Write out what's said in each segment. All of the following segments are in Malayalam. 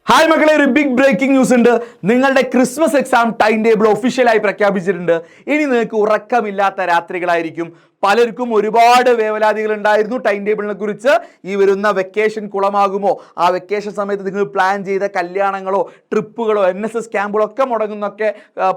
ഹായ് മക്കളെ, ഒരു ബിഗ് ബ്രേക്കിംഗ് ന്യൂസ് ഉണ്ട്. നിങ്ങളുടെ ക്രിസ്മസ് എക്സാം ടൈം ടേബിൾ ഒഫീഷ്യലായി പ്രഖ്യാപിച്ചിട്ടുണ്ട്. ഇനി നിങ്ങൾക്ക് ഉറക്കമില്ലാത്ത രാത്രികളായിരിക്കും. പലർക്കും ഒരുപാട് വേവലാതികൾ ഉണ്ടായിരുന്നു ടൈം ടേബിളിനെ കുറിച്ച്. ഈ വരുന്ന വെക്കേഷൻ കുളമാകുമോ, ആ വെക്കേഷൻ സമയത്ത് നിങ്ങൾ പ്ലാൻ ചെയ്ത കല്യാണങ്ങളോ ട്രിപ്പുകളോ NSS ക്യാമ്പുകളോ ഒക്കെ മുടങ്ങുന്നൊക്കെ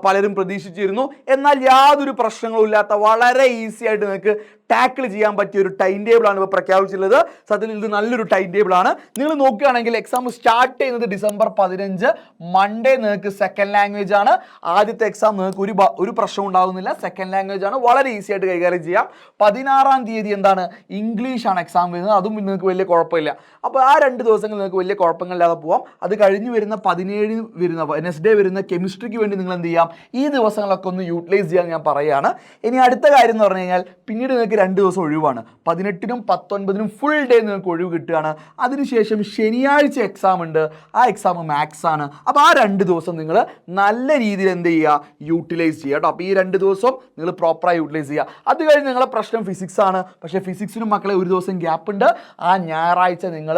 പലരും പ്രതീക്ഷിച്ചിരുന്നു. എന്നാൽ യാതൊരു പ്രശ്നങ്ങളും ഇല്ലാത്ത വളരെ ഈസി ആയിട്ട് നിങ്ങൾക്ക് ടാക്കിൾ ചെയ്യാൻ പറ്റിയ ഒരു ടൈം ടേബിളാണ് ഇപ്പോൾ പ്രഖ്യാപിച്ചിട്ടുള്ളത്. സത്യത്തിൽ ഇത് നല്ലൊരു ടൈം ടേബിളാണ്. നിങ്ങൾ നോക്കുകയാണെങ്കിൽ എക്സാം സ്റ്റാർട്ട് ചെയ്യുന്നത് December 15 മൺഡേ. നിങ്ങൾക്ക് സെക്കൻഡ് ലാംഗ്വേജ് ആണ്. ആദ്യത്തെ എക്സാം നിങ്ങൾക്ക് ഒരു പ്രശ്നം ഉണ്ടാകുന്നില്ല. സെക്കൻഡ് ലാംഗ്വേജ് ആണ്, വളരെ ഈസി ആയിട്ട് കൈകാര്യം ചെയ്യാം. 16-ാം തീയതി എന്താണ്, ഇംഗ്ലീഷ് ആണ് എക്സാം വരുന്നത്. അതും നിങ്ങൾക്ക് വലിയ കുഴപ്പമില്ല. അപ്പോൾ ആ 2 ദിവസങ്ങൾ നിങ്ങൾക്ക് വലിയ കുഴപ്പങ്ങളില്ലാതെ പോവാം. അത് കഴിഞ്ഞ് വരുന്ന 17 വരുന്ന വെനസ്ഡേ വരുന്ന കെമിസ്ട്രിക്ക് വേണ്ടി നിങ്ങൾ എന്ത് ചെയ്യാം, ഈ ദിവസങ്ങളൊക്കെ ഒന്ന് യൂട്ടിലൈസ് ചെയ്യാൻ ഞാൻ പറയുകയാണ്. ഇനി അടുത്ത കാര്യം എന്ന് പറഞ്ഞു കഴിഞ്ഞാൽ പിന്നീട് നിങ്ങൾക്ക് 2 ദിവസം ഒഴിവാണ്. 18-നും 19-നും ഫുൾ ഡേ നിങ്ങൾക്ക് ഒഴിവ് കിട്ടുകയാണ്. അതിനുശേഷം ശനിയാഴ്ച എക്സാം ഉണ്ട്. ആ എക്സാം മാത്സ് ആണ്. അപ്പോൾ ആ 2 ദിവസം നിങ്ങൾ നല്ല രീതിയിൽ എന്ത് ചെയ്യുക, യൂട്ടിലൈസ് ചെയ്യുക കേട്ടോ. അപ്പോൾ ഈ 2 ദിവസം നിങ്ങൾ പ്രോപ്പറായി യൂട്ടിലൈസ് ചെയ്യുക. അത് കഴിഞ്ഞ് നിങ്ങളെ പ്രശ്നം ഫിസിക്സ് ആണ്. പക്ഷേ ഫിസിക്സിനും മക്കളെ ഒരു ദിവസം ഗ്യാപ്പ് ഉണ്ട്. ആ ഞായറാഴ്ച നിങ്ങൾ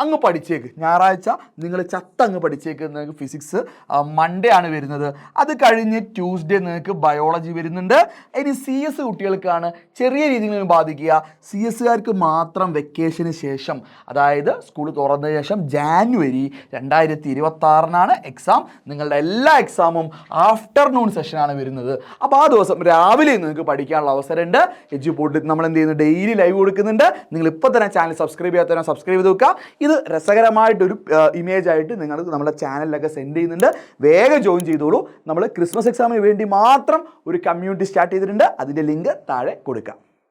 അങ്ങ് പഠിച്ചേക്ക്. ഞായറാഴ്ച നിങ്ങൾ ചത്തങ്ങ് പഠിച്ചേക്ക്. നിങ്ങൾക്ക് ഫിസിക്സ് മൺഡേ ആണ് വരുന്നത്. അത് കഴിഞ്ഞ് ട്യൂസ്ഡേ നിങ്ങൾക്ക് ബയോളജി വരുന്നുണ്ട്. ഇനി CS കുട്ടികൾക്കാണ് ചെറിയ രീതിയിൽ ബാധിക്കുക. CS-കാർക്ക് മാത്രം വെക്കേഷന് ശേഷം, അതായത് സ്കൂൾ തുറന്ന ശേഷം January 2026 എക്സാം. നിങ്ങളുടെ എല്ലാ എക്സാമും ആഫ്റ്റർനൂൺ സെഷനാണ് വരുന്നത്. അപ്പോൾ ആ ദിവസം രാവിലെ നിങ്ങൾക്ക് പഠിക്കാനുള്ള അവസരമുണ്ട്. എഡ്യൂപോർട്ടിൽ നമ്മൾ എന്ത് ചെയ്യുന്നു, ഡെയിലി ലൈവ് കൊടുക്കുന്നുണ്ട്. നിങ്ങൾ ഇപ്പോൾ തന്നെ ചാനൽ സബ്സ്ക്രൈബ് ചെയ്യാത്തവരെ സബ്സ്ക്രൈബ് ചെയ്ത് വെക്കുക. ഇത് രസകരമായിട്ടൊരു ഇമേജ് ആയിട്ട് നിങ്ങൾ നമ്മുടെ ചാനലിലൊക്കെ സെൻഡ് ചെയ്യുന്നുണ്ട്. വേഗം ജോയിൻ ചെയ്തോളൂ. നമ്മൾ ക്രിസ്മസ് എക്സാമിന് വേണ്ടി മാത്രം ഒരു കമ്മ്യൂണിറ്റി സ്റ്റാർട്ട് ചെയ്തിട്ടുണ്ട്. അതിൻ്റെ ലിങ്ക് താഴെ കൊടുക്കുക.